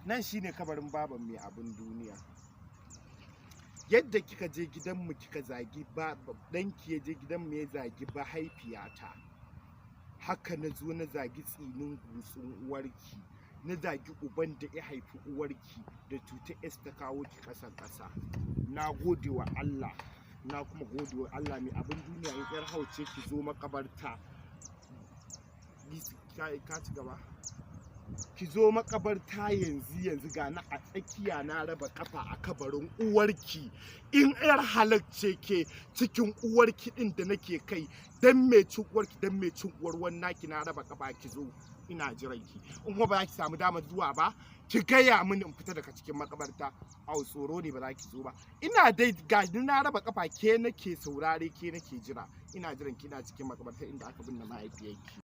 nan shine kabarin baban mai abin duniya. Yadda kika je gidanmu kika zagi ɗanki ya je gidanmu ya zagi mahaifiyata, haka na zo na zagi tsinin gutsun uwarki, na zagi uban da ya haifi uwarki da cuta s ta kawo ki ƙasa. Na gode wa Allah, na kuma gode wa Allah mai abin duniya. In yar hauce ki zo makabarta, ka ci gaba, ki zo makabarta yanzu ga na a tsakiya, na raba kafa a kabarin uwarki. In yar halacce ke cikin uwarki din da nake kai, dan me cin uwarki, dan me cin uwar wannaki, na raba kafa ki zo, ina jiran ki. In kuma ba za ki samu damar zuwa ba, ki gaya mini in fita daga cikin makabarta. Au tsoro ne ba za ki zo ba. Ina dai ga na raba kafa, ke nake saurare, ke nake jira. Ina jiran ki, ina cikin makabarta inda aka binne mahaifiyarki.